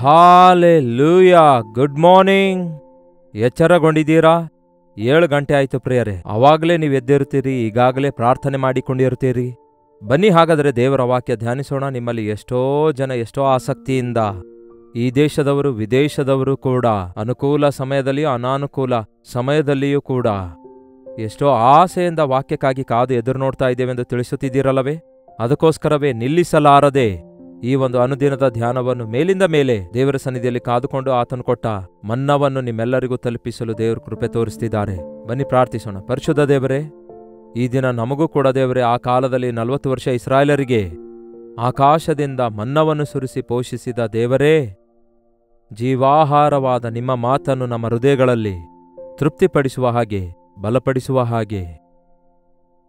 Hallelujah. Good morning. ಎಚ್ಚರಗೊಂಡಿದ್ದೀರಾ? 7 ಗಂಟೆ ಆಯ್ತು ಪ್ರಿಯರೇ. ಅವಾಗಲೇ ನೀವು ಎದ್ದಿರ್ತೀರಿ, ಈಗಾಗಲೇ ಪ್ರಾರ್ಥನೆ ಮಾಡಿಕೊಂಡಿರ್ತೀರಿ. ಬನ್ನಿ ಹಾಗಾದರೆ ದೇವರ ವಾಕ್ಯ ಧ್ಯಾನಿಸೋಣ. ನಿಮ್ಮಲ್ಲಿ ಎಷ್ಟೋ ಜನ ಎಷ್ಟೋ ಆಸಕ್ತಿಯಿಂದ, ಈ ದೇಶದವರು ವಿದೇಶದವರು ಕೂಡ, ಅನುಕೂಲ ಸಮಯದಲ್ಲಿಯೂ ಅನಾನುಕೂಲ ಸಮಯದಲ್ಲಿಯೂ ಕೂಡ ಎಷ್ಟೋ ಆಸೆಯಿಂದ ವಾಕ್ಯಕ್ಕಾಗಿ ಕಾದು ಎದುರು ನೋಡ್ತಾ ಇದ್ದೇವೆಂದು ತಿಳಿಸುತ್ತಿದ್ದೀರಲ್ಲವೇ? ಅದಕ್ಕೋಸ್ಕರವೇ ನಿಲ್ಲಿಸಲಾರದೆ ಈ ಒಂದು ಅನುದಿನದ ಧ್ಯಾನವನ್ನು ಮೇಲಿಂದ ಮೇಲೆ ದೇವರ ಸನ್ನಿಧಿಯಲ್ಲಿ ಕಾದುಕೊಂಡು ಆತನು ಕೊಟ್ಟ ಮನ್ನವನ್ನು ನಿಮ್ಮೆಲ್ಲರಿಗೂ ತಲುಪಿಸಲು ದೇವರು ಕೃಪೆ ತೋರಿಸ್ತಿದ್ದಾರೆ. ಬನ್ನಿ ಪ್ರಾರ್ಥಿಸೋಣ. ಪರಿಶುದ್ಧ ದೇವರೇ, ಈ ದಿನ ನಮಗೂ ಕೂಡ ದೇವರೇ, ಆ ಕಾಲದಲ್ಲಿ 40 ವರ್ಷ ಇಸ್ರಾಯೇಲರಿಗೆ ಆಕಾಶದಿಂದ ಮನ್ನವನ್ನು ಸುರಿಸಿ ಪೋಷಿಸಿದ ದೇವರೇ, ಜೀವಾಹಾರವಾದ ನಿಮ್ಮ ಮಾತನ್ನು ನಮ್ಮ ಹೃದಯಗಳಲ್ಲಿ ತೃಪ್ತಿಪಡಿಸುವ ಹಾಗೆ, ಬಲಪಡಿಸುವ ಹಾಗೆ,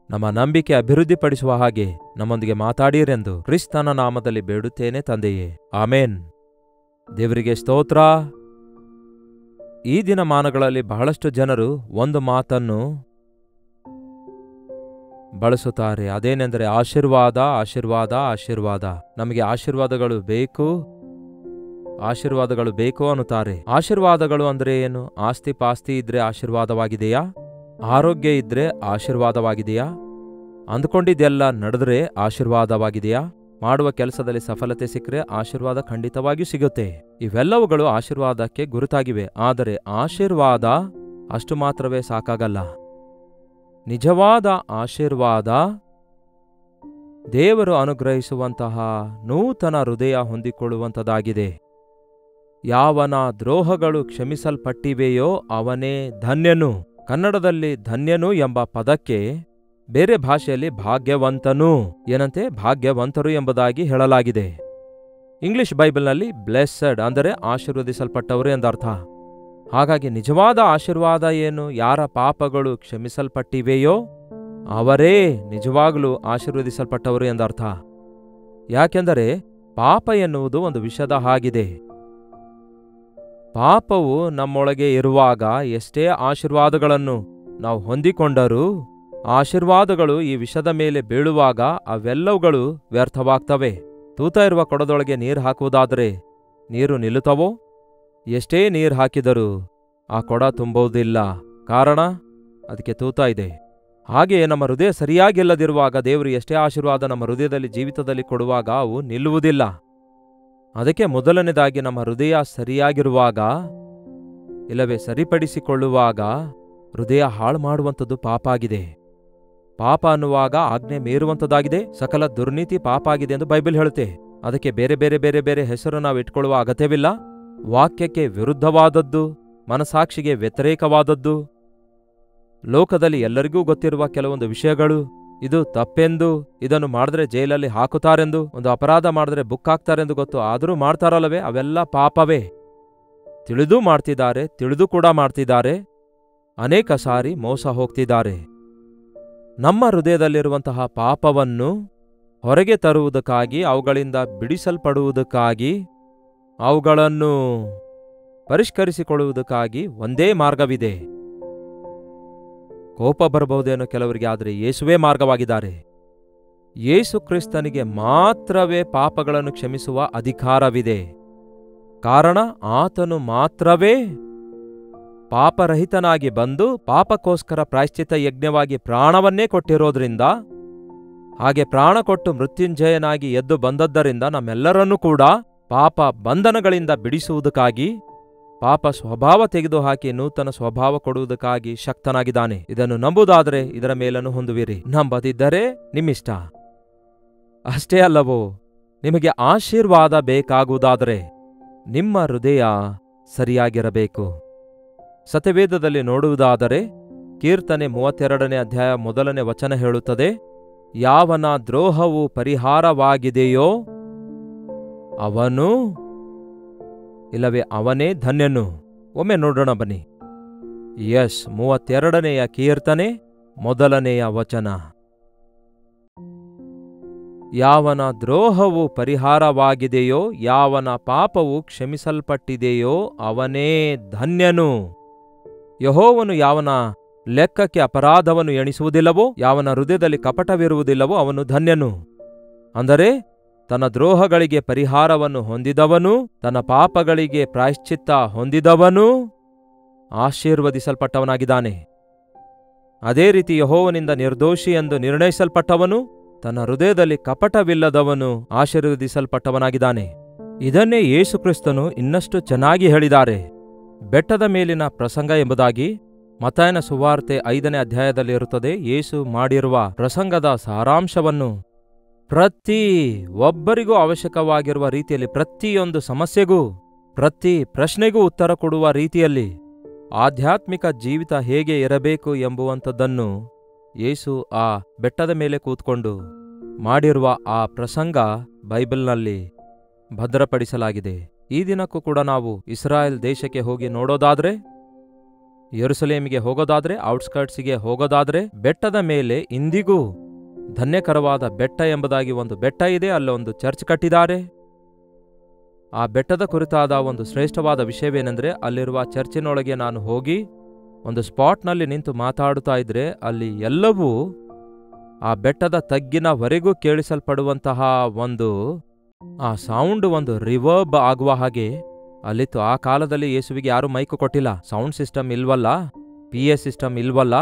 ನಮ್ಮ ನಂಬಿಕೆ ಅಭಿವೃದ್ಧಿಪಡಿಸುವ ಹಾಗೆ ನಮ್ಮೊಂದಿಗೆ ಮಾತಾಡಿರೆಂದು ಕ್ರಿಸ್ತನ ನಾಮದಲ್ಲಿ ಬೇಡುತ್ತೇನೆ ತಂದೆಯೇ, ಆಮೇನ್. ದೇವರಿಗೆ ಸ್ತೋತ್ರ. ಈ ದಿನಮಾನಗಳಲ್ಲಿ ಬಹಳಷ್ಟು ಜನರು ಒಂದು ಮಾತನ್ನು ಬಳಸುತ್ತಾರೆ. ಅದೇನೆಂದರೆ ಆಶೀರ್ವಾದ, ಆಶೀರ್ವಾದ, ಆಶೀರ್ವಾದ. ನಮಗೆ ಆಶೀರ್ವಾದಗಳು ಬೇಕು, ಆಶೀರ್ವಾದಗಳು ಬೇಕು ಅನ್ನುತ್ತಾರೆ. ಆಶೀರ್ವಾದಗಳು ಅಂದ್ರೆ ಏನು? ಆಸ್ತಿ ಪಾಸ್ತಿ ಇದ್ರೆ ಆಶೀರ್ವಾದವಾಗಿದೆಯಾ? ಆರೋಗ್ಯ ಇದ್ರೆ ಆಶೀರ್ವಾದವಾಗಿದೆಯಾ? ಅಂದುಕೊಂಡಿದ್ದೆಲ್ಲ ನಡೆದ್ರೆ ಆಶೀರ್ವಾದವಾಗಿದೆಯಾ? ಮಾಡುವ ಕೆಲಸದಲ್ಲಿ ಸಫಲತೆ ಸಿಕ್ಕರೆ ಆಶೀರ್ವಾದ ಖಂಡಿತವಾಗಿಯೂ ಸಿಗುತ್ತೆ. ಇವೆಲ್ಲವುಗಳು ಆಶೀರ್ವಾದಕ್ಕೆ ಗುರುತಾಗಿವೆ. ಆದರೆ ಆಶೀರ್ವಾದ ಅಷ್ಟು ಮಾತ್ರವೇ ಸಾಕಾಗಲ್ಲ. ನಿಜವಾದ ಆಶೀರ್ವಾದ ದೇವರು ಅನುಗ್ರಹಿಸುವಂತಹ ನೂತನ ಹೃದಯ ಹೊಂದಿಕೊಳ್ಳುವಂಥದ್ದಾಗಿದೆ. ಯಾವನ ದ್ರೋಹಗಳು ಕ್ಷಮಿಸಲ್ಪಟ್ಟಿವೆಯೋ ಅವನೇ ಧನ್ಯನು. ಕನ್ನಡದಲ್ಲಿ ಧನ್ಯನು ಎಂಬ ಪದಕ್ಕೆ ಬೇರೆ ಭಾಷೆಯಲ್ಲಿ ಭಾಗ್ಯವಂತನು, ಏನಂತೆ ಭಾಗ್ಯವಂತರು ಎಂಬುದಾಗಿ ಹೇಳಲಾಗಿದೆ. ಇಂಗ್ಲಿಷ್ ಬೈಬಲ್ನಲ್ಲಿ ಬ್ಲೆಸ್ಸಡ್ ಅಂದರೆ ಆಶೀರ್ವದಿಸಲ್ಪಟ್ಟವರು ಎಂದರ್ಥ. ಹಾಗಾಗಿ ನಿಜವಾದ ಆಶೀರ್ವಾದ ಏನು? ಯಾರ ಪಾಪಗಳು ಕ್ಷಮಿಸಲ್ಪಟ್ಟಿವೆಯೋ ಅವರೇ ನಿಜವಾಗಲೂ ಆಶೀರ್ವದಿಸಲ್ಪಟ್ಟವರು ಎಂದರ್ಥ. ಯಾಕೆಂದರೆ ಪಾಪ ಎನ್ನುವುದು ಒಂದು ವಿಷದ ಹಾಗಿದೆ. ಪಾಪವು ನಮ್ಮೊಳಗೆ ಇರುವಾಗ ಎಷ್ಟೇ ಆಶೀರ್ವಾದಗಳನ್ನು ನಾವು ಹೊಂದಿಕೊಂಡರೂ ಆಶೀರ್ವಾದಗಳು ಈ ವಿಷದ ಮೇಲೆ ಬೀಳುವಾಗ ಅವೆಲ್ಲವುಗಳು ವ್ಯರ್ಥವಾಗ್ತವೆ. ತೂತ ಇರುವ ಕೊಡದೊಳಗೆ ನೀರು ಹಾಕುವುದಾದರೆ ನೀರು ನಿಲ್ಲುತ್ತವೋ? ಎಷ್ಟೇ ನೀರು ಹಾಕಿದರೂ ಆ ಕೊಡ ತುಂಬುವುದಿಲ್ಲ. ಕಾರಣ ಅದಕ್ಕೆ ತೂತ ಇದೆ. ಹಾಗೆಯೇ ನಮ್ಮ ಹೃದಯ ಸರಿಯಾಗಿಲ್ಲದಿರುವಾಗ ದೇವರು ಎಷ್ಟೇ ಆಶೀರ್ವಾದ ನಮ್ಮ ಹೃದಯದಲ್ಲಿ ಜೀವಿತದಲ್ಲಿ ಕೊಡುವಾಗ ಅವು ನಿಲ್ಲುವುದಿಲ್ಲ. ಅದಕ್ಕೆ ಮೊದಲನೇದಾಗಿ ನಮ್ಮ ಹೃದಯ ಸರಿಯಾಗಿರುವಾಗ, ಇಲ್ಲವೇ ಸರಿಪಡಿಸಿಕೊಳ್ಳುವಾಗ, ಹೃದಯ ಹಾಳು ಮಾಡುವಂಥದ್ದು ಪಾಪ ಆಗಿದೆ. ಪಾಪ ಅನ್ನುವಾಗ ಆಜ್ಞೆ ಮೀರುವಂಥದ್ದಾಗಿದೆ. ಸಕಲ ದುರ್ನೀತಿ ಪಾಪ ಆಗಿದೆ ಎಂದು ಬೈಬಲ್ ಹೇಳುತ್ತೆ. ಅದಕ್ಕೆ ಬೇರೆ ಬೇರೆ ಬೇರೆ ಬೇರೆ ಹೆಸರು ನಾವು ಇಟ್ಕೊಳ್ಳುವ ಅಗತ್ಯವಿಲ್ಲ. ವಾಕ್ಯಕ್ಕೆ ವಿರುದ್ಧವಾದದ್ದು, ಮನಸಾಕ್ಷಿಗೆ ವ್ಯತಿರೇಕವಾದದ್ದು, ಲೋಕದಲ್ಲಿ ಎಲ್ಲರಿಗೂ ಗೊತ್ತಿರುವ ಕೆಲವೊಂದು ವಿಷಯಗಳು, ಇದು ತಪ್ಪೆಂದು, ಇದನ್ನು ಮಾಡಿದ್ರೆ ಜೈಲಲ್ಲಿ ಹಾಕುತ್ತಾರೆಂದು, ಒಂದು ಅಪರಾಧ ಮಾಡಿದ್ರೆ ಬುಕ್ ಹಾಕ್ತಾರೆಂದು ಗೊತ್ತು, ಆದರೂ ಮಾಡ್ತಾರಲ್ಲವೇ, ಅವೆಲ್ಲ ಪಾಪವೇ. ತಿಳಿದು ಮಾಡ್ತಿದ್ದಾರೆ, ತಿಳಿದು ಕೂಡ ಮಾಡ್ತಿದ್ದಾರೆ. ಅನೇಕ ಸಾರಿ ಮೋಸ ಹೋಗ್ತಿದ್ದಾರೆ. ನಮ್ಮ ಹೃದಯದಲ್ಲಿರುವಂತಹ ಪಾಪವನ್ನು ಹೊರಗೆ ತರುವುದಕ್ಕಾಗಿ, ಅವುಗಳಿಂದ ಬಿಡಿಸಲ್ಪಡುವುದಕ್ಕಾಗಿ, ಅವುಗಳನ್ನು ಪರಿಷ್ಕರಿಸಿಕೊಳ್ಳುವುದಕ್ಕಾಗಿ ಒಂದೇ ಮಾರ್ಗವಿದೆ. ಕೋಪ ಬರಬಹುದೇನೋ ಕೆಲವರಿಗೆ, ಆದರೆ ಯೇಸುವೇ ಮಾರ್ಗವಾಗಿದ್ದಾರೆ. ಯೇಸು ಕ್ರಿಸ್ತನಿಗೆ ಮಾತ್ರವೇ ಪಾಪಗಳನ್ನು ಕ್ಷಮಿಸುವ ಅಧಿಕಾರವಿದೆ. ಕಾರಣ ಆತನು ಮಾತ್ರವೇ ಪಾಪರಹಿತನಾಗಿ ಬಂದು ಪಾಪಕ್ಕೋಸ್ಕರ ಪ್ರಾಯಶ್ಚಿತ್ತ ಯಜ್ಞವಾಗಿ ಪ್ರಾಣವನ್ನೇ ಕೊಟ್ಟಿರೋದ್ರಿಂದ, ಹಾಗೆ ಪ್ರಾಣ ಕೊಟ್ಟು ಮೃತ್ಯುಂಜಯನಾಗಿ ಎದ್ದು ಬಂದದ್ದರಿಂದ ನಮ್ಮೆಲ್ಲರನ್ನೂ ಕೂಡ ಪಾಪ ಬಂಧನಗಳಿಂದ ಬಿಡಿಸುವುದಕ್ಕಾಗಿ, ಪಾಪ ಸ್ವಭಾವ ತೆಗೆದುಹಾಕಿ ನೂತನ ಸ್ವಭಾವ ಕೊಡುವುದಕ್ಕಾಗಿ ಶಕ್ತನಾಗಿದ್ದಾನೆ. ಇದನ್ನು ನಂಬುವುದಾದರೆ ಇದರ ಮೇಲನ್ನು ಹೊಂದುವಿರಿ, ನಂಬದಿದ್ದರೆ ನಿಮ್ಮಿಷ್ಟ. ಅಷ್ಟೇ ಅಲ್ಲವೋ, ನಿಮಗೆ ಆಶೀರ್ವಾದ ಬೇಕಾಗುವುದಾದರೆ ನಿಮ್ಮ ಹೃದಯ ಸರಿಯಾಗಿರಬೇಕು. ಸತ್ಯವೇದದಲ್ಲಿ ನೋಡುವುದಾದರೆ ಕೀರ್ತನೆ 32ನೇ ಅಧ್ಯಾಯ 1ನೇ ವಚನ ಹೇಳುತ್ತದೆ, ಯಾವನ ದ್ರೋಹವು ಪರಿಹಾರವಾಗಿದೆಯೋ ಅವನು, ಇಲ್ಲವೇ ಅವನೇ ಧನ್ಯನು. ಒಮ್ಮೆ ನೋಡೋಣ ಬನ್ನಿ. 32ನೆಯ ಕೀರ್ತನೆ 1ನೆಯ ವಚನ. ಯಾವನ ದ್ರೋಹವು ಪರಿಹಾರವಾಗಿದೆಯೋ, ಯಾವನ ಪಾಪವು ಕ್ಷಮಿಸಲ್ಪಟ್ಟಿದೆಯೋ ಅವನೇ ಧನ್ಯನು. ಯೆಹೋವನು ಯಾವನ ಲೆಕ್ಕಕ್ಕೆ ಅಪರಾಧವನ್ನು ಎಣಿಸುವುದಿಲ್ಲವೋ, ಯಾವನ ಹೃದಯದಲ್ಲಿ ಕಪಟವಿರುವುದಿಲ್ಲವೋ ಅವನು ಧನ್ಯನು. ಅಂದರೆ ತನ್ನ ದ್ರೋಹಗಳಿಗೆ ಪರಿಹಾರವನ್ನು ಹೊಂದಿದವನು, ತನ್ನ ಪಾಪಗಳಿಗೆ ಪ್ರಾಯಶ್ಚಿತ್ತ ಹೊಂದಿದವನು ಆಶೀರ್ವದಿಸಲ್ಪಟ್ಟವನಾಗಿದ್ದಾನೆ. ಅದೇ ರೀತಿ ಯೆಹೋವನಿಂದ ನಿರ್ದೋಷಿ ಎಂದು ನಿರ್ಣಯಿಸಲ್ಪಟ್ಟವನು, ತನ್ನ ಹೃದಯದಲ್ಲಿ ಕಪಟವಿಲ್ಲದವನು ಆಶೀರ್ವದಿಸಲ್ಪಟ್ಟವನಾಗಿದ್ದಾನೆ. ಇದನ್ನೇ ಯೇಸುಕ್ರಿಸ್ತನು ಇನ್ನಷ್ಟು ಚೆನ್ನಾಗಿ ಹೇಳಿದ್ದಾರೆ. ಬೆಟ್ಟದ ಮೇಲಿನ ಪ್ರಸಂಗ ಎಂಬುದಾಗಿ ಮತ್ತಾಯನ ಸುವಾರ್ತೆ 5ನೇ ಅಧ್ಯಾಯದಲ್ಲಿರುತ್ತದೆ. ಯೇಸು ಮಾಡಿರುವ ಪ್ರಸಂಗದ ಸಾರಾಂಶವನ್ನು ಪ್ರತಿ ಒಬ್ಬರಿಗೂ ಅವಶ್ಯಕವಾಗಿರುವ ರೀತಿಯಲ್ಲಿ, ಪ್ರತಿಯೊಂದು ಸಮಸ್ಯೆಗೂ, ಪ್ರತಿ ಪ್ರಶ್ನೆಗೂ ಉತ್ತರ ಕೊಡುವ ರೀತಿಯಲ್ಲಿ ಆಧ್ಯಾತ್ಮಿಕ ಜೀವಿತ ಹೇಗೆ ಇರಬೇಕು ಎಂಬುವಂಥದ್ದನ್ನು ಯೇಸು ಆ ಬೆಟ್ಟದ ಮೇಲೆ ಕೂತ್ಕೊಂಡು ಮಾಡಿರುವ ಆ ಪ್ರಸಂಗ ಬೈಬಲ್ನಲ್ಲಿ ಭದ್ರಪಡಿಸಲಾಗಿದೆ. ಈ ದಿನಕ್ಕೂ ಕೂಡ ನಾವು ಇಸ್ರಾಯೇಲ್ ದೇಶಕ್ಕೆ ಹೋಗಿ ನೋಡೋದಾದ್ರೆ, ಯೆರೂಸಲೇಮಿಗೆ ಹೋಗೋದಾದ್ರೆ, ಔಟ್ಸ್ಕರ್ಟ್ಸಿಗೆ ಹೋಗೋದಾದ್ರೆ, ಬೆಟ್ಟದ ಮೇಲೆ ಇಂದಿಗೂ ಧನ್ಯಕರವಾದ ಬೆಟ್ಟ ಎಂಬುದಾಗಿ ಒಂದು ಬೆಟ್ಟ ಇದೆ. ಅಲ್ಲೊಂದು ಚರ್ಚ್ ಕಟ್ಟಿದ್ದಾರೆ. ಆ ಬೆಟ್ಟದ ಕುರಿತಾದ ಒಂದು ಶ್ರೇಷ್ಠವಾದ ವಿಷಯವೇನೆಂದರೆ, ಅಲ್ಲಿರುವ ಚರ್ಚಿನೊಳಗೆ ನಾನು ಹೋಗಿ ಒಂದು ಸ್ಪಾಟ್ನಲ್ಲಿ ನಿಂತು ಮಾತಾಡುತ್ತಾ ಇದ್ರೆ ಅಲ್ಲಿ ಎಲ್ಲವೂ ಆ ಬೆಟ್ಟದ ತಗ್ಗಿನವರೆಗೂ ಕೇಳಿಸಲ್ಪಡುವಂತಹ ಒಂದು ಆ ಸೌಂಡ್ ಒಂದು ರಿವರ್ಬ್ ಆಗುವ ಹಾಗೆ ಅಲ್ಲಿತ್ತು. ಆ ಕಾಲದಲ್ಲಿ ಯೇಸುವಿಗೆ ಯಾರೂ ಮೈಕು ಕೊಟ್ಟಿಲ್ಲ, ಸೌಂಡ್ ಸಿಸ್ಟಮ್ ಇಲ್ವಲ್ಲ, PA ಸಿಸ್ಟಮ್ ಇಲ್ವಲ್ಲ.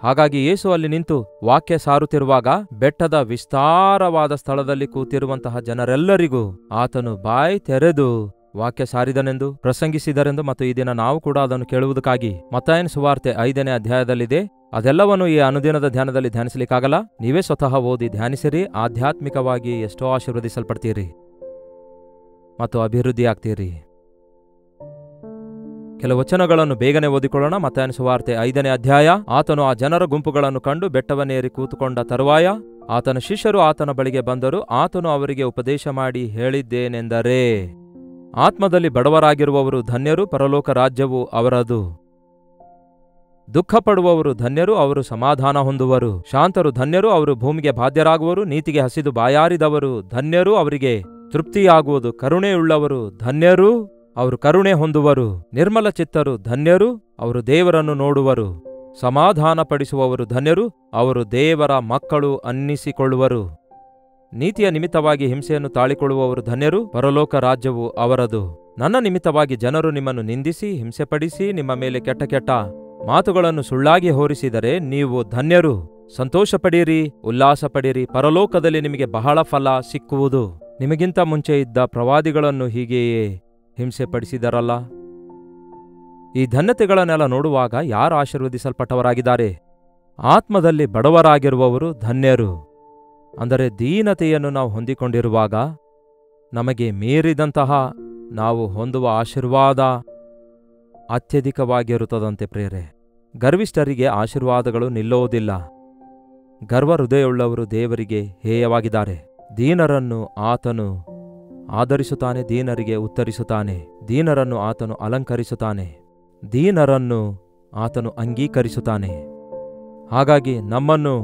ಹಾಗಾಗಿ ಯೇಸು ಅಲ್ಲಿ ನಿಂತು ವಾಕ್ಯ ಸಾರುತ್ತಿರುವಾಗ ಬೆಟ್ಟದ ವಿಸ್ತಾರವಾದ ಸ್ಥಳದಲ್ಲಿ ಕೂತಿರುವಂತಹ ಜನರೆಲ್ಲರಿಗೂ ಆತನು ಬಾಯಿ ತೆರೆದು ವಾಕ್ಯ ಸಾರಿದನೆಂದು, ಪ್ರಸಂಗಿಸಿದರೆಂದು ಮತ್ತು ಈ ದಿನ ನಾವು ಕೂಡ ಅದನ್ನು ಕೇಳುವುದಕ್ಕಾಗಿ ಮತ್ತಾಯನ ಸುವಾರ್ತೆ 5ನೇ ಅಧ್ಯಾಯದಲ್ಲಿದೆ. ಅದೆಲ್ಲವನ್ನು ಈ ಅನುದಿನದ ಧ್ಯಾನದಲ್ಲಿ ಧ್ಯಾನಿಸಲಿಕ್ಕಾಗಲ್ಲ. ನೀವೇ ಸ್ವತಃ ಓದಿ ಧ್ಯಾನಿಸಿರಿ. ಆಧ್ಯಾತ್ಮಿಕವಾಗಿ ಎಷ್ಟೋ ಆಶೀರ್ವದಿಸಲ್ಪಡ್ತೀರಿ ಮತ್ತು ಅಭಿವೃದ್ಧಿ ಆಗ್ತೀರಿ. ಕೆಲವು ವಚನಗಳನ್ನು ಬೇಗನೆ ಓದಿಕೊಳ್ಳೋಣ. ಮತ್ತಾಯನ ಸುವಾರ್ತೆ 5ನೇ ಅಧ್ಯಾಯ. ಆತನು ಆ ಜನರ ಗುಂಪುಗಳನ್ನು ಕಂಡು ಬೆಟ್ಟವನ್ನೇರಿ ಕೂತುಕೊಂಡ ತರುವಾಯ ಆತನ ಶಿಷ್ಯರು ಆತನ ಬಳಿಗೆ ಬಂದರು. ಆತನು ಅವರಿಗೆ ಉಪದೇಶ ಮಾಡಿ ಹೇಳಿದ್ದೇನೆಂದರೆ, ಆತ್ಮದಲ್ಲಿ ಬಡವರಾಗಿರುವವರು ಧನ್ಯರು, ಪರಲೋಕ ರಾಜ್ಯವು ಅವರದು. ದುಃಖಪಡುವವರು ಧನ್ಯರು, ಅವರು ಸಮಾಧಾನ ಹೊಂದುವರು. ಶಾಂತರು ಧನ್ಯರು, ಅವರು ಭೂಮಿಗೆ ಬಾಧ್ಯರಾಗುವರು. ನೀತಿಗೆ ಹಸಿದು ಬಾಯಾರಿದವರು ಧನ್ಯರು, ಅವರಿಗೆ ತೃಪ್ತಿಯಾಗುವುದು. ಕರುಣೆಯುಳ್ಳವರು ಧನ್ಯರು, ಅವರು ಕರುಣೆ ಹೊಂದುವರು. ನಿರ್ಮಲ ಚಿತ್ತರು ಧನ್ಯರು, ಅವರು ದೇವರನ್ನು ನೋಡುವರು. ಸಮಾಧಾನಪಡಿಸುವವರು ಧನ್ಯರು, ಅವರು ದೇವರ ಮಕ್ಕಳು ಅನ್ನಿಸಿಕೊಳ್ಳುವರು. ನೀತಿಯ ನಿಮಿತ್ತವಾಗಿ ಹಿಂಸೆಯನ್ನು ತಾಳಿಕೊಳ್ಳುವವರು ಧನ್ಯರು, ಪರಲೋಕ ರಾಜ್ಯವು ಅವರದು. ನನ್ನ ನಿಮಿತ್ತವಾಗಿ ಜನರು ನಿಮ್ಮನ್ನು ನಿಂದಿಸಿ ಹಿಂಸೆಪಡಿಸಿ ನಿಮ್ಮ ಮೇಲೆ ಕೆಟ್ಟ ಕೆಟ್ಟ ಮಾತುಗಳನ್ನು ಸುಳ್ಳಾಗಿ ಹೊರಿಸಿದರೆ ನೀವು ಧನ್ಯರು. ಸಂತೋಷಪಡಿರಿ, ಉಲ್ಲಾಸಪಡಿರಿ, ಪರಲೋಕದಲ್ಲಿ ನಿಮಗೆ ಬಹಳ ಫಲ ಸಿಕ್ಕುವುದು. ನಿಮಗಿಂತ ಮುಂಚೆ ಇದ್ದ ಪ್ರವಾದಿಗಳನ್ನು ಹೀಗೆಯೇ ಹಿಂಸೆಪಡಿಸಿದರಲ್ಲ. ಈ ಧನ್ಯತೆಗಳನ್ನೆಲ್ಲ ನೋಡುವಾಗ ಯಾರು ಆಶೀರ್ವದಿಸಲ್ಪಟ್ಟವರಾಗಿದ್ದಾರೆ? ಆತ್ಮದಲ್ಲಿ ಬಡವರಾಗಿರುವವರು ಧನ್ಯರು. ಅಂದರೆ ದೀನತೆಯನ್ನು ನಾವು ಹೊಂದಿಕೊಂಡಿರುವಾಗ ನಮಗೆ ಮೀರಿದಂತಹ ನಾವು ಹೊಂದುವ ಆಶೀರ್ವಾದ ಅತ್ಯಧಿಕವಾಗಿರುತ್ತದಂತೆ ಪ್ರೇರೆ. ಗರ್ವಿಷ್ಠರಿಗೆ ಆಶೀರ್ವಾದಗಳು ನಿಲ್ಲುವುದಿಲ್ಲ. ಗರ್ವ ಹೃದಯವುಳ್ಳವರು ದೇವರಿಗೆ ಹೇಯವಾಗಿದ್ದಾರೆ. ದೀನರನ್ನು ಆತನು ಆದರಿಸುತ್ತಾನೆ, ದೀನರಿಗೆ ಉತ್ತರಿಸುತ್ತಾನೆ. ದೀನರನ್ನು ಆತನು ಅಲಂಕರಿಸುತ್ತಾನೆ, ದೀನರನ್ನು ಆತನು ಅಂಗೀಕರಿಸುತ್ತಾನೆ. ಹಾಗಾಗಿ ನಮ್ಮನ್ನು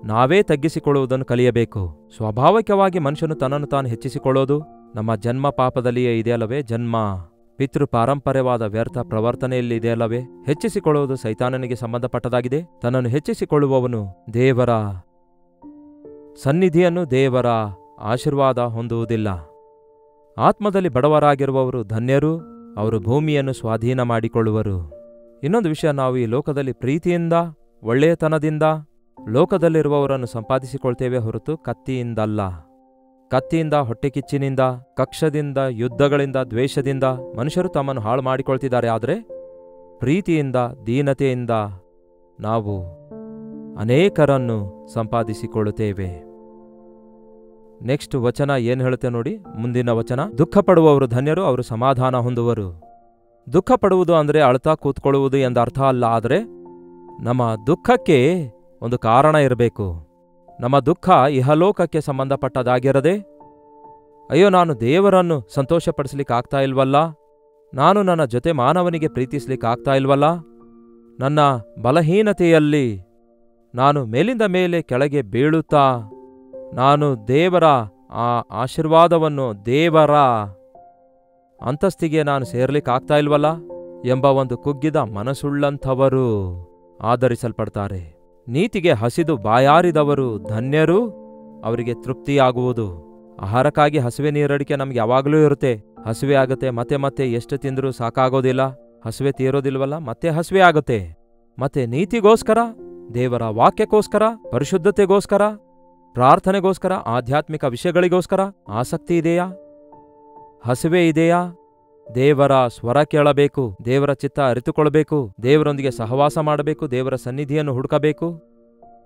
ನಾವೇ ತಗ್ಗಿಸಿಕೊಳ್ಳುವುದನ್ನು ಕಲಿಯಬೇಕು. ಸ್ವಾಭಾವಿಕವಾಗಿ ಮನುಷ್ಯನು ತನ್ನನ್ನು ತಾನು ಹೆಚ್ಚಿಸಿಕೊಳ್ಳೋದು ನಮ್ಮ ಜನ್ಮ ಪಾಪದಲ್ಲಿಯೇ ಇದೆಯಲ್ಲವೇ? ಜನ್ಮ ಪಿತೃ ಪಾರಂಪರ್ಯವಾದ ವ್ಯರ್ಥ ಪ್ರವರ್ತನೆಯಲ್ಲಿದೆಯಲ್ಲವೇ? ಹೆಚ್ಚಿಸಿಕೊಳ್ಳುವುದು ಸೈತಾನನಿಗೆ ಸಂಬಂಧಪಟ್ಟದಾಗಿದೆ. ತನ್ನನ್ನು ಹೆಚ್ಚಿಸಿಕೊಳ್ಳುವವನು ದೇವರ ಸನ್ನಿಧಿಯನ್ನು, ದೇವರ ಆಶೀರ್ವಾದ ಹೊಂದುವುದಿಲ್ಲ. ಆತ್ಮದಲ್ಲಿ ಬಡವರಾಗಿರುವವರು ಧನ್ಯರು, ಅವರು ಭೂಮಿಯನ್ನು ಸ್ವಾಧೀನ ಮಾಡಿಕೊಳ್ಳುವರು. ಇನ್ನೊಂದು ವಿಷಯ, ನಾವು ಈ ಲೋಕದಲ್ಲಿ ಪ್ರೀತಿಯಿಂದ, ಒಳ್ಳೆಯತನದಿಂದ ಲೋಕದಲ್ಲಿರುವವರನ್ನು ಸಂಪಾದಿಸಿಕೊಳ್ತೇವೆ ಹೊರತು ಕತ್ತಿಯಿಂದಲ್ಲ. ಕತ್ತಿಯಿಂದ, ಹೊಟ್ಟೆಕಿಚ್ಚಿನಿಂದ, ಕಕ್ಷದಿಂದ, ಯುದ್ಧಗಳಿಂದ, ದ್ವೇಷದಿಂದ ಮನುಷ್ಯರು ತಮ್ಮನ್ನು ಹಾಳು ಮಾಡಿಕೊಳ್ತಿದ್ದಾರೆ. ಆದರೆ ಪ್ರೀತಿಯಿಂದ, ದೀನತೆಯಿಂದ ನಾವು ಅನೇಕರನ್ನು ಸಂಪಾದಿಸಿಕೊಳ್ಳುತ್ತೇವೆ. ನೆಕ್ಸ್ಟ್ ವಚನ ಏನು ಹೇಳುತ್ತೆ ನೋಡಿ, ಮುಂದಿನ ವಚನ. ದುಃಖಪಡುವವರು ಧನ್ಯರು, ಅವರು ಸಮಾಧಾನ ಹೊಂದುವರು. ದುಃಖಪಡುವುದು ಅಂದರೆ ಅಳ್ತಾ ಕೂತ್ಕೊಳ್ಳುವುದು ಎಂದರ್ಥ ಅಲ್ಲ. ಆದರೆ ನಮ್ಮ ದುಃಖಕ್ಕೆ ಒಂದು ಕಾರಣ ಇರಬೇಕು. ನಮ್ಮ ದುಃಖ ಇಹಲೋಕಕ್ಕೆ ಸಂಬಂಧಪಟ್ಟದಾಗಿರದೆ, ಅಯ್ಯೋ ನಾನು ದೇವರನ್ನು ಸಂತೋಷಪಡಿಸ್ಲಿಕ್ಕಾಗ್ತಾ ಇಲ್ವಲ್ಲ, ನಾನು ನನ್ನ ಜೊತೆ ಮಾನವನಿಗೆ ಪ್ರೀತಿಸ್ಲಿಕ್ಕಾಗ್ತಾ ಇಲ್ವಲ್ಲ, ನನ್ನ ಬಲಹೀನತೆಯಲ್ಲಿ ನಾನು ಮೇಲಿಂದ ಮೇಲೆ ಕೆಳಗೆ ಬೀಳುತ್ತಾ ನಾನು ದೇವರ ಆ ಆಶೀರ್ವಾದವನ್ನು, ದೇವರ ಅಂತಸ್ತಿಗೆ ನಾನು ಸೇರ್ಲಿಕ್ಕಾಗ್ತಾ ಇಲ್ವಲ್ಲ ಎಂಬ ಒಂದು ಕುಗ್ಗಿದ ಮನಸ್ಸುಳ್ಳಂಥವರು ಆಧರಿಸಲ್ಪಡ್ತಾರೆ. ನೀತಿಗೆ ಹಸಿದು ಬಾಯಾರಿದವರು ಧನ್ಯರು, ಅವರಿಗೆ ತೃಪ್ತಿಯಾಗುವುದು. ಆಹಾರಕ್ಕಾಗಿ ಹಸಿವೆ ನೀರಡಿಕೆ ನಮ್ಗೆ ಯಾವಾಗಲೂ ಇರುತ್ತೆ. ಹಸಿವೆ ಆಗುತ್ತೆ, ಮತ್ತೆ ಮತ್ತೆ ಎಷ್ಟು ತಿಂದರೂ ಸಾಕಾಗೋದಿಲ್ಲ. ಹಸಿವೆ ತೀರೋದಿಲ್ವಲ್ಲ, ಮತ್ತೆ ಹಸಿವೆ ಆಗುತ್ತೆ. ಮತ್ತೆ ನೀತಿಗೋಸ್ಕರ, ದೇವರ ವಾಕ್ಯಕ್ಕೋಸ್ಕರ, ಪರಿಶುದ್ಧತೆಗೋಸ್ಕರ, ಪ್ರಾರ್ಥನೆಗೋಸ್ಕರ, ಆಧ್ಯಾತ್ಮಿಕ ವಿಷಯಗಳಿಗೋಸ್ಕರ ಆಸಕ್ತಿ ಇದೆಯಾ? ಹಸಿವೆ ಇದೆಯಾ? ದೇವರ ಸ್ವರ ಕೇಳಬೇಕು, ದೇವರ ಚಿತ್ತ ಅರಿತುಕೊಳ್ಬೇಕು, ದೇವರೊಂದಿಗೆ ಸಹವಾಸ ಮಾಡಬೇಕು, ದೇವರ ಸನ್ನಿಧಿಯನ್ನು ಹುಡುಕಬೇಕು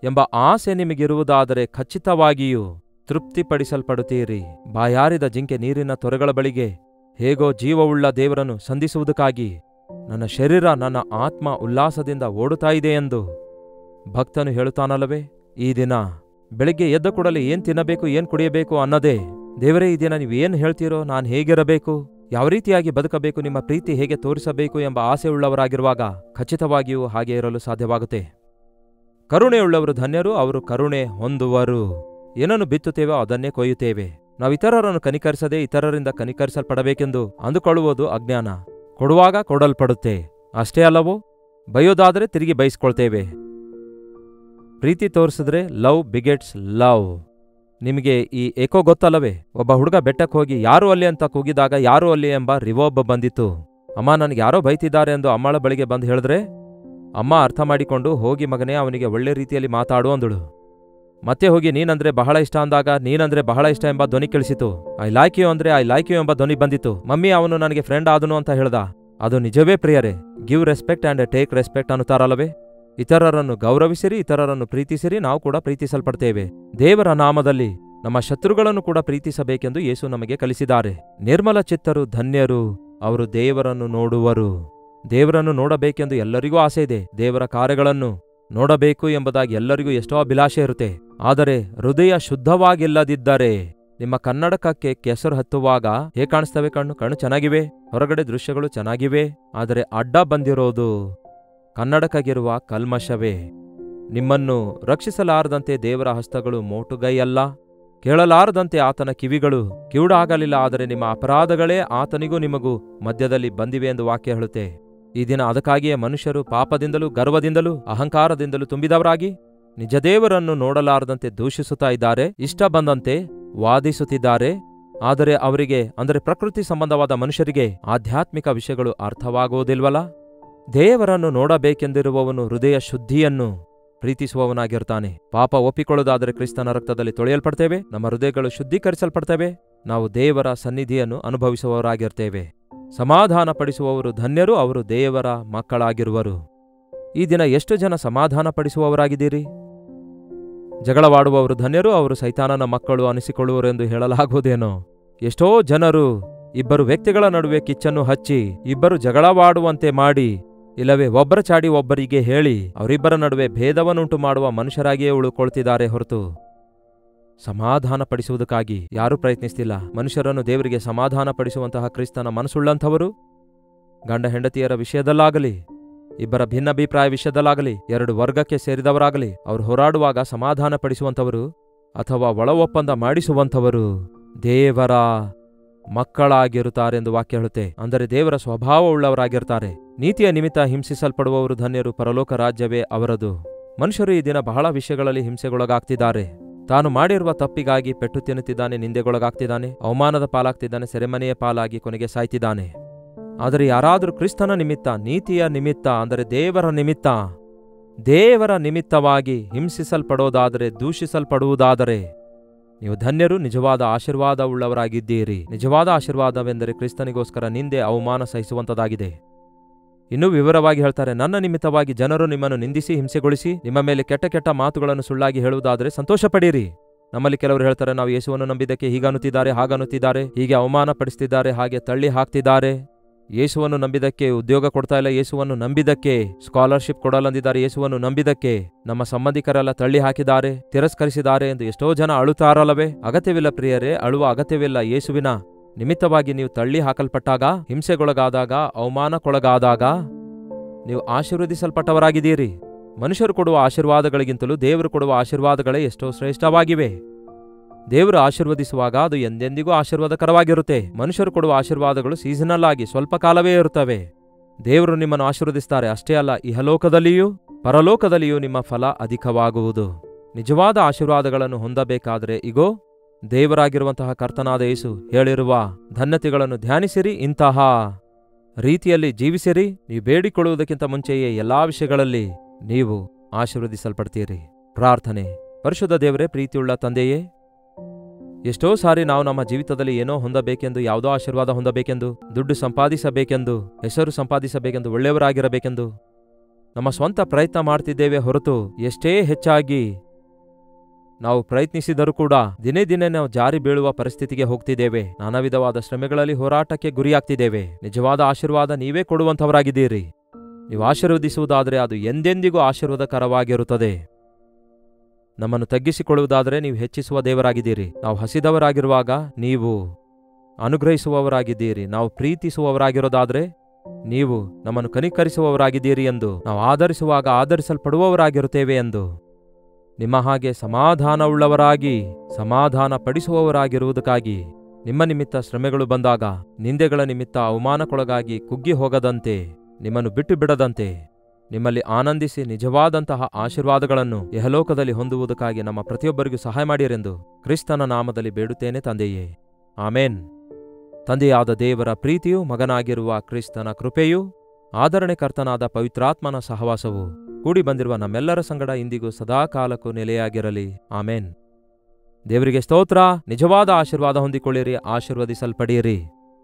ಎಂಬ ಆಸೆ ನಿಮಗಿರುವುದಾದರೆ ಖಚಿತವಾಗಿಯೂ ತೃಪ್ತಿಪಡಿಸಲ್ಪಡುತ್ತೀರಿ. ಬಾಯಾರಿದ ಜಿಂಕೆ ನೀರಿನ ತೊರೆಗಳ ಬಳಿಗೆ ಹೇಗೋ ಜೀವವುಳ್ಳ ದೇವರನ್ನು ಸಂಧಿಸುವುದಕ್ಕಾಗಿ ನನ್ನ ಶರೀರ, ನನ್ನ ಆತ್ಮ ಉಲ್ಲಾಸದಿಂದ ಓಡುತ್ತಾ ಇದೆ ಎಂದು ಭಕ್ತನು ಹೇಳುತ್ತಾನಲ್ಲವೇ? ಈ ದಿನ ಬೆಳಿಗ್ಗೆ ಎದ್ದ ಕೂಡಲೇ ಏನ್ ತಿನ್ನಬೇಕು, ಏನ್ ಕುಡಿಯಬೇಕು ಅನ್ನೋದೇ, ದೇವರೇ ಈ ದಿನ ನೀವೇನು ಹೇಳ್ತೀರೋ, ನಾನು ಹೇಗಿರಬೇಕು, ಯಾವ ರೀತಿಯಾಗಿ ಬದುಕಬೇಕು, ನಿಮ್ಮ ಪ್ರೀತಿ ಹೇಗೆ ತೋರಿಸಬೇಕು ಎಂಬ ಆಸೆಯುಳ್ಳವರಾಗಿರುವಾಗ ಖಚಿತವಾಗಿಯೂ ಹಾಗೆ ಇರಲು ಸಾಧ್ಯವಾಗುತ್ತೆ. ಕರುಣೆಯುಳ್ಳವರು ಧನ್ಯರು, ಅವರು ಕರುಣೆ ಹೊಂದುವರು. ಏನನ್ನು ಬಿತ್ತುತ್ತೇವೋ ಅದನ್ನೇ ಕೊಯ್ಯುತ್ತೇವೆ. ನಾವು ಇತರರನ್ನು ಕನಿಕರಿಸದೆ ಇತರರಿಂದ ಕನಿಕರಿಸಲ್ಪಡಬೇಕೆಂದು ಅಂದುಕೊಳ್ಳುವುದು ಅಜ್ಞಾನ. ಕೊಡುವಾಗ ಕೊಡಲ್ಪಡುತ್ತೆ, ಅಷ್ಟೇ ಅಲ್ಲವೋ? ಬೈಯೋದಾದರೆ ತಿರುಗಿ ಬಯಸ್ಕೊಳ್ತೇವೆ. ಪ್ರೀತಿ ತೋರಿಸಿದ್ರೆ ಲವ್ ಬಿಗೆಟ್ಸ್ ಲವ್. ನಿಮಗೆ ಈ ಏಕೋ ಗೊತ್ತಲ್ಲವೇ? ಒಬ್ಬ ಹುಡುಗ ಬೆಟ್ಟಕ್ಕೆ ಹೋಗಿ ಯಾರು ಅಲ್ಲಿ ಅಂತ ಕೂಗಿದಾಗ ಯಾರು ಅಲ್ಲಿ ಎಂಬ ರಿವರ್ಬ್ ಬಂದಿತ್ತು. ಅಮ್ಮ ನನಗೆ ಯಾರೋ ಬೈತಿದ್ದಾರೆ ಎಂದು ಅಮ್ಮಳ ಬಳಿಗೆ ಬಂದು ಹೇಳಿದ್ರೆ ಅಮ್ಮ ಅರ್ಥ ಮಾಡಿಕೊಂಡು, ಹೋಗಿ ಮಗನೇ ಅವನಿಗೆ ಒಳ್ಳೆ ರೀತಿಯಲ್ಲಿ ಮಾತಾಡು ಅಂದಳು. ಮತ್ತೆ ಹೋಗಿ ನೀನಂದ್ರೆ ಬಹಳ ಇಷ್ಟ ಅಂದಾಗ ನೀನಂದ್ರೆ ಬಹಳ ಇಷ್ಟ ಎಂಬ ಧ್ವನಿ ಕೇಳಿಸಿತು. ಐ ಲೈಕ್ ಯು ಅಂದ್ರೆ ಐ ಲೈಕ್ ಯು ಎಂಬ ಧ್ವನಿ ಬಂದಿತ್ತು. ಮಮ್ಮಿ ಅವನು ನನಗೆ ಫ್ರೆಂಡ್ ಆದನು ಅಂತ ಹೇಳ್ದ. ಅದು ನಿಜವೇ ಪ್ರಿಯರೇ. Give respect and take respect ಅನ್ನುತ್ತಾರಲ್ಲವೇ? ಇತರರನ್ನು ಗೌರವಿಸಿರಿ, ಇತರರನ್ನು ಪ್ರೀತಿಸಿರಿ, ನಾವು ಕೂಡ ಪ್ರೀತಿಸಲ್ಪಡ್ತೇವೆ. ದೇವರ ನಾಮದಲ್ಲಿ ನಮ್ಮ ಶತ್ರುಗಳನ್ನು ಕೂಡ ಪ್ರೀತಿಸಬೇಕೆಂದು ಯೇಸು ನಮಗೆ ಕಲಿಸಿದ್ದಾರೆ. ನಿರ್ಮಲ ಚಿತ್ತರು ಧನ್ಯರು, ಅವರು ದೇವರನ್ನು ನೋಡುವರು. ದೇವರನ್ನು ನೋಡಬೇಕೆಂದು ಎಲ್ಲರಿಗೂ ಆಸೆ ಇದೆ. ದೇವರ ಕಾರ್ಯಗಳನ್ನು ನೋಡಬೇಕು ಎಂಬುದಾಗಿ ಎಲ್ಲರಿಗೂ ಎಷ್ಟೋ ಅಭಿಲಾಷೆ ಇರುತ್ತೆ. ಆದರೆ ಹೃದಯ ಶುದ್ಧವಾಗಿಲ್ಲದಿದ್ದರೆ ನಿಮ್ಮ ಕನ್ನಡಕಕ್ಕೆ ಕೆಸರು ಹತ್ತುವಾಗ ಹೇಗೆ ಕಾಣಿಸ್ತವೆ? ಕಣ್ಣು ಚೆನ್ನಾಗಿವೆ, ಹೊರಗಡೆ ದೃಶ್ಯಗಳು ಚೆನ್ನಾಗಿವೆ, ಆದರೆ ಅಡ್ಡ ಬಂದಿರೋದು ಕನ್ನಡಕ್ಕಿರುವ ಕಲ್ಮಶವೇ. ನಿಮ್ಮನ್ನು ರಕ್ಷಿಸಲಾರದಂತೆ ದೇವರ ಹಸ್ತಗಳು ಮೋಟುಗೈಯಲ್ಲ, ಕೇಳಲಾರದಂತೆ ಆತನ ಕಿವಿಗಳು ಕಿವುಡಾಗಲಿಲ್ಲ. ಆದರೆ ನಿಮ್ಮ ಅಪರಾಧಗಳೇ ಆತನಿಗೂ ನಿಮಗೂ ಮಧ್ಯದಲ್ಲಿ ಬಂದಿವೆ ಎಂದು ವಾಕ್ಯ ಹೇಳುತ್ತೆ. ಈ ದಿನ ಅದಕ್ಕಾಗಿಯೇ ಮನುಷ್ಯರು ಪಾಪದಿಂದಲೂ ಗರ್ವದಿಂದಲೂ ಅಹಂಕಾರದಿಂದಲೂ ತುಂಬಿದವರಾಗಿ ನಿಜ ದೇವರನ್ನು ನೋಡಲಾರದಂತೆ ದೂಷಿಸುತ್ತಾ ಇದ್ದಾರೆ, ಇಷ್ಟ ಬಂದಂತೆ ವಾದಿಸುತ್ತಿದ್ದಾರೆ. ಆದರೆ ಅವರಿಗೆ, ಅಂದರೆ ಪ್ರಕೃತಿ ಸಂಬಂಧವಾದ ಮನುಷ್ಯರಿಗೆ ಆಧ್ಯಾತ್ಮಿಕ ವಿಷಯಗಳು ಅರ್ಥವಾಗುವುದಿಲ್ವಲ್ಲ? ದೇವರನ್ನು ನೋಡಬೇಕೆಂದಿರುವವನು ಹೃದಯ ಶುದ್ಧಿಯನ್ನು ಪ್ರೀತಿಸುವವನಾಗಿರ್ತಾನೆ. ಪಾಪ ಒಪ್ಪಿಕೊಳ್ಳುವುದಾದರೆ ಕ್ರಿಸ್ತನ ರಕ್ತದಲ್ಲಿ ತೊಳೆಯಲ್ಪಡ್ತೇವೆ, ನಮ್ಮ ಹೃದಯಗಳು ಶುದ್ಧೀಕರಿಸಲ್ಪಡ್ತೇವೆ, ನಾವು ದೇವರ ಸನ್ನಿಧಿಯನ್ನು ಅನುಭವಿಸುವವರಾಗಿರ್ತೇವೆ. ಸಮಾಧಾನ ಪಡಿಸುವವರು ಧನ್ಯರು, ಅವರು ದೇವರ ಮಕ್ಕಳಾಗಿರುವರು. ಈ ದಿನ ಎಷ್ಟು ಜನ ಸಮಾಧಾನ ಪಡಿಸುವವರಾಗಿದ್ದೀರಿ? ಜಗಳವಾಡುವವರು ಧನ್ಯರು, ಅವರು ಸೈತಾನನ ಮಕ್ಕಳು ಅನಿಸಿಕೊಳ್ಳುವರು ಎಂದು ಹೇಳಲಾಗುವುದೇನೋ? ಎಷ್ಟೋ ಜನರು ಇಬ್ಬರು ವ್ಯಕ್ತಿಗಳ ನಡುವೆ ಕಿಚ್ಚನ್ನು ಹಚ್ಚಿ ಇಬ್ಬರು ಜಗಳವಾಡುವಂತೆ ಮಾಡಿ, ಇಲ್ಲವೇ ಒಬ್ಬರ ಚಾಡಿ ಒಬ್ಬರಿಗೆ ಹೇಳಿ ಅವರಿಬ್ಬರ ನಡುವೆ ಭೇದವನ್ನುಂಟು ಮಾಡುವ ಮನುಷ್ಯರಾಗಿಯೇ ಉಳುಕೊಳ್ತಿದ್ದಾರೆ ಹೊರತು ಸಮಾಧಾನ ಪಡಿಸುವುದಕ್ಕಾಗಿ ಯಾರೂ ಪ್ರಯತ್ನಿಸ್ತಿಲ್ಲ. ಮನುಷ್ಯರನ್ನು ದೇವರಿಗೆ ಸಮಾಧಾನ ಪಡಿಸುವಂತಹ ಕ್ರಿಸ್ತನ ಮನಸ್ಸುಳ್ಳಂಥವರು ಗಂಡ ಹೆಂಡತಿಯರ ವಿಷಯದಲ್ಲಾಗಲಿ, ಇಬ್ಬರ ಭಿನ್ನಾಭಿಪ್ರಾಯ ವಿಷಯದಲ್ಲಾಗಲಿ, ಎರಡು ವರ್ಗಕ್ಕೆ ಸೇರಿದವರಾಗಲಿ, ಅವರು ಹೋರಾಡುವಾಗ ಸಮಾಧಾನ ಪಡಿಸುವಂಥವರು ಅಥವಾ ಒಳ ಒಪ್ಪಂದ ಮಾಡಿಸುವಂಥವರು ದೇವರ ಮಕ್ಕಳಾಗಿರುತ್ತಾರೆಂದು ವಾಕ್ಯ ಹೇಳುತ್ತೆ. ಅಂದರೆ ದೇವರ ಸ್ವಭಾವವುಳ್ಳವರಾಗಿರ್ತಾರೆ. ನೀತಿಯ ನಿಮಿತ್ತ ಹಿಂಸಿಸಲ್ಪಡುವವರು ಧನ್ಯರು, ಪರಲೋಕ ರಾಜ್ಯವೇ ಅವರದು. ಮನುಷ್ಯರು ಈ ದಿನ ಬಹಳ ವಿಷಯಗಳಲ್ಲಿ ಹಿಂಸೆಗೊಳಗಾಗ್ತಿದ್ದಾರೆ. ತಾನು ಮಾಡಿರುವ ತಪ್ಪಿಗಾಗಿ ಪೆಟ್ಟು ತಿನ್ನುತ್ತಿದ್ದಾನೆ, ನಿಂದೆಗೊಳಗಾಗ್ತಿದ್ದಾನೆ, ಅವಮಾನದ ಪಾಲಾಗ್ತಿದ್ದಾನೆ, ಸೆರೆಮನೆಯ ಪಾಲಾಗಿ ಕೊನೆಗೆ ಸಾಯ್ತಿದ್ದಾನೆ. ಆದರೆ ಯಾರಾದರೂ ಕ್ರಿಸ್ತನ ನಿಮಿತ್ತ, ನೀತಿಯ ನಿಮಿತ್ತ, ಅಂದರೆ ದೇವರ ನಿಮಿತ್ತವಾಗಿ ಹಿಂಸಿಸಲ್ಪಡೋದಾದರೆ, ದೂಷಿಸಲ್ಪಡುವುದಾದರೆ ನೀವು ಧನ್ಯರು, ನಿಜವಾದ ಆಶೀರ್ವಾದವುಳ್ಳವರಾಗಿದ್ದೀರಿ. ನಿಜವಾದ ಆಶೀರ್ವಾದವೆಂದರೆ ಕ್ರಿಸ್ತನಿಗೋಸ್ಕರ ನಿಂದೆ, ಅವಮಾನ ಸಹಿಸುವಂಥದ್ದಾಗಿದೆ. ಇನ್ನೂ ವಿವರವಾಗಿ ಹೇಳ್ತಾರೆ, ನನ್ನ ನಿಮಿತ್ತವಾಗಿ ಜನರು ನಿಮ್ಮನ್ನು ನಿಂದಿಸಿ ಹಿಂಸೆಗೊಳಿಸಿ ನಿಮ್ಮ ಮೇಲೆ ಕೆಟ್ಟ ಕೆಟ್ಟ ಮಾತುಗಳನ್ನು ಸುಳ್ಳಾಗಿ ಹೇಳುವುದಾದರೆ ಸಂತೋಷಪಡಿರಿ. ನಮ್ಮಲ್ಲಿ ಕೆಲವರು ಹೇಳ್ತಾರೆ, ನಾವು ಯೇಸುವನ್ನು ನಂಬಿದ್ದಕ್ಕೆ ಹೀಗನ್ನುತ್ತಿದ್ದಾರೆ, ಹಾಗನ್ನುತ್ತಿದ್ದಾರೆ, ಹೀಗೆ ಅವಮಾನ ಪಡಿಸ್ತಿದ್ದಾರೆ, ಹಾಗೆ ತಳ್ಳಿ ಹಾಕ್ತಿದ್ದಾರೆ. ಯೇಸುವನ್ನು ನಂಬಿದಕ್ಕೆ ಉದ್ಯೋಗ ಕೊಡ್ತಾ ಇಲ್ಲ, ಯೇಸುವನ್ನು ನಂಬಿದಕ್ಕೆ ಸ್ಕಾಲರ್ಶಿಪ್ ಕೊಡಲಂದಿದ್ದಾರೆ, ಯೇಸುವನ್ನು ನಂಬಿದಕ್ಕೆ ನಮ್ಮ ಸಂಬಂಧಿಕರೆಲ್ಲ ತಳ್ಳಿ ಹಾಕಿದ್ದಾರೆ, ತಿರಸ್ಕರಿಸಿದ್ದಾರೆ ಎಂದು ಎಷ್ಟೋ ಜನ ಅಳುತ್ತಾರಲ್ಲವೇ? ಅಗತ್ಯವಿಲ್ಲ ಪ್ರಿಯರೇ, ಅಳುವ ಅಗತ್ಯವಿಲ್ಲ. ಯೇಸುವಿನ ನಿಮಿತ್ತವಾಗಿ ನೀವು ತಳ್ಳಿ ಹಾಕಲ್ಪಟ್ಟಾಗ, ಹಿಂಸೆಗೊಳಗಾದಾಗ, ಅವಮಾನಕ್ಕೊಳಗಾದಾಗ ನೀವು ಆಶೀರ್ವದಿಸಲ್ಪಟ್ಟವರಾಗಿದ್ದೀರಿ. ಮನುಷ್ಯರು ಕೊಡುವ ಆಶೀರ್ವಾದಗಳಿಗಿಂತಲೂ ದೇವರು ಕೊಡುವ ಆಶೀರ್ವಾದಗಳೇ ಎಷ್ಟೋ ಶ್ರೇಷ್ಠವಾಗಿವೆ. ದೇವರು ಆಶೀರ್ವದಿಸುವಾಗ ಅದು ಎಂದೆಂದಿಗೂ ಆಶೀರ್ವಾದಕರವಾಗಿರುತ್ತೆ. ಮನುಷ್ಯರು ಕೊಡುವ ಆಶೀರ್ವಾದಗಳು ಸೀಸನಲ್ ಆಗಿ ಸ್ವಲ್ಪ ಕಾಲವೇ ಇರುತ್ತವೆ. ದೇವರು ನಿಮ್ಮನ್ನು ಆಶೀರ್ವದಿಸ್ತಾರೆ. ಅಷ್ಟೇ ಅಲ್ಲ, ಇಹಲೋಕದಲ್ಲಿಯೂ ಪರಲೋಕದಲ್ಲಿಯೂ ನಿಮ್ಮ ಫಲ ಅಧಿಕವಾಗುವುದು. ನಿಜವಾದ ಆಶೀರ್ವಾದಗಳನ್ನು ಹೊಂದಬೇಕಾದರೆ ಇಗೋ ದೇವರಾಗಿರುವಂತಹ ಕರ್ತನಾದ ಯೇಸು ಹೇಳಿರುವ ಧನ್ಯತೆಗಳನ್ನು ಧ್ಯಾನಿಸಿರಿ, ಇಂತಹ ರೀತಿಯಲ್ಲಿ ಜೀವಿಸಿರಿ. ನೀವು ಬೇಡಿಕೊಳ್ಳುವುದಕ್ಕಿಂತ ಮುಂಚೆಯೇ ಎಲ್ಲಾ ವಿಷಯಗಳಲ್ಲಿ ನೀವು ಆಶೀರ್ವದಿಸಲ್ಪಡ್ತೀರಿ. ಪ್ರಾರ್ಥನೆ. ಪರಿಶುದ್ಧ ದೇವರೇ, ಪ್ರೀತಿಯುಳ್ಳ ತಂದೆಯೇ, ಎಷ್ಟೋ ಸಾರಿ ನಾವು ನಮ್ಮ ಜೀವಿತದಲ್ಲಿ ಏನೋ ಹೊಂದಬೇಕೆಂದು, ಯಾವುದೋ ಆಶೀರ್ವಾದ ಹೊಂದಬೇಕೆಂದು, ದುಡ್ಡು ಸಂಪಾದಿಸಬೇಕೆಂದು, ಹೆಸರು ಸಂಪಾದಿಸಬೇಕೆಂದು, ಒಳ್ಳೆಯವರಾಗಿರಬೇಕೆಂದು ನಮ್ಮ ಸ್ವಂತ ಪ್ರಯತ್ನ ಮಾಡ್ತಿದ್ದೇವೆ ಹೊರತು ಎಷ್ಟೇ ಹೆಚ್ಚಾಗಿ ನಾವು ಪ್ರಯತ್ನಿಸಿದರೂ ಕೂಡ ದಿನೇ ದಿನೇ ನಾವು ಜಾರಿ ಬೀಳುವ ಪರಿಸ್ಥಿತಿಗೆ ಹೋಗ್ತಿದ್ದೇವೆ. ನಾನಾ ವಿಧವಾದ ಶ್ರಮೆಗಳಲ್ಲಿ ಹೋರಾಟಕ್ಕೆ ಗುರಿಯಾಗ್ತಿದ್ದೇವೆ. ನಿಜವಾದ ಆಶೀರ್ವಾದ ನೀವೇ ಕೊಡುವಂಥವರಾಗಿದ್ದೀರಿ. ನೀವು ಆಶೀರ್ವದಿಸುವುದಾದರೆ ಅದು ಎಂದೆಂದಿಗೂ ಆಶೀರ್ವಾದಕರವಾಗಿರುತ್ತದೆ. ನಮ್ಮನ್ನು ತಗ್ಗಿಸಿಕೊಳ್ಳುವುದಾದರೆ ನೀವು ಹೆಚ್ಚಿಸುವ ದೇವರಾಗಿದ್ದೀರಿ. ನಾವು ಹಸಿದವರಾಗಿರುವಾಗ ನೀವು ಅನುಗ್ರಹಿಸುವವರಾಗಿದ್ದೀರಿ. ನಾವು ಪ್ರೀತಿಸುವವರಾಗಿರೋದಾದರೆ ನೀವು ನಮ್ಮನ್ನು ಕನಿಕರಿಸುವವರಾಗಿದ್ದೀರಿ ಎಂದು, ನಾವು ಆಧರಿಸುವಾಗ ಆಧರಿಸಲ್ಪಡುವವರಾಗಿರುತ್ತೇವೆ ಎಂದು, ನಿಮ್ಮ ಹಾಗೆ ಸಮಾಧಾನವುಳ್ಳವರಾಗಿ ಸಮಾಧಾನ ಪಡಿಸುವವರಾಗಿರುವುದಕ್ಕಾಗಿ ನಿಮ್ಮ ನಿಮಿತ್ತ ಶ್ರಮೆಗಳು ಬಂದಾಗ ನಿಂದೆಗಳ ನಿಮಿತ್ತ ಅವಮಾನಕ್ಕೊಳಗಾಗಿ ಕುಗ್ಗಿ ಹೋಗದಂತೆ, ನಿಮ್ಮನ್ನು ಬಿಟ್ಟು ಬಿಡದಂತೆ, ನಿಮ್ಮಲ್ಲಿ ಆನಂದಿಸಿ ನಿಜವಾದಂತಹ ಆಶೀರ್ವಾದಗಳನ್ನು ಯಹಲೋಕದಲ್ಲಿ ಹೊಂದುವುದಕ್ಕಾಗಿ ನಮ್ಮ ಪ್ರತಿಯೊಬ್ಬರಿಗೂ ಸಹಾಯ ಮಾಡಿರೆಂದು ಕ್ರಿಸ್ತನ ನಾಮದಲ್ಲಿ ಬೇಡುತ್ತೇನೆ ತಂದೆಯೇ, ಆಮೇನ್. ತಂದೆಯಾದ ದೇವರ ಪ್ರೀತಿಯು, ಮಗನಾಗಿರುವ ಕ್ರಿಸ್ತನ ಕೃಪೆಯೂ, ಆದರಣೆಕರ್ತನಾದ ಪವಿತ್ರಾತ್ಮನ ಸಹವಾಸವು ಕೂಡಿ ಬಂದಿರುವ ನಮ್ಮೆಲ್ಲರ ಸಂಗಡ ಇಂದಿಗೂ ಸದಾಕಾಲಕ್ಕೂ ನೆಲೆಯಾಗಿರಲಿ. ಆಮೇನ್. ದೇವರಿಗೆ ಸ್ತೋತ್ರ. ನಿಜವಾದ ಆಶೀರ್ವಾದ ಹೊಂದಿಕೊಳ್ಳಿರಿ, ಆಶೀರ್ವದಿಸಲ್ಪಡಿಯಿರಿ.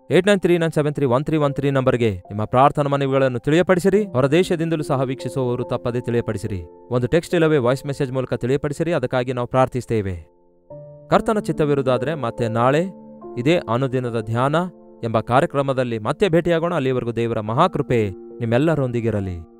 8939731313 ನಂಬರ್ಗೆ ನಿಮ್ಮ ಪ್ರಾರ್ಥನಾ ಮನವಿಗಳನ್ನು ತಿಳಿಯಪಡಿಸಿರಿ. ಹೊರ ದೇಶದಿಂದಲೂ ಸಹ ವೀಕ್ಷಿಸುವವರು ತಪ್ಪದೆ ತಿಳಿಯಪಡಿಸಿರಿ. ಒಂದು ಟೆಕ್ಸ್ಟ್ ಇಲ್ಲವೇ ವಾಯ್ಸ್ ಮೆಸೇಜ್ ಮೂಲಕ ತಿಳಿಯಪಡಿಸಿರಿ. ಅದಕ್ಕಾಗಿ ನಾವು ಪ್ರಾರ್ಥಿಸ್ತೇವೆ. ಕರ್ತನ ಚಿತ್ತವಿರುವುದಾದರೆ ಮತ್ತೆ ನಾಳೆ ಇದೇ ಅನುದಿನದ ಧ್ಯಾನ ಎಂಬ ಕಾರ್ಯಕ್ರಮದಲ್ಲಿ ಮತ್ತೆ ಭೇಟಿಯಾಗೋಣ. ಅಲ್ಲಿಯವರೆಗೂ ದೇವರ ಮಹಾಕೃಪೆ ನಿಮ್ಮೆಲ್ಲರೊಂದಿಗಿರಲಿ.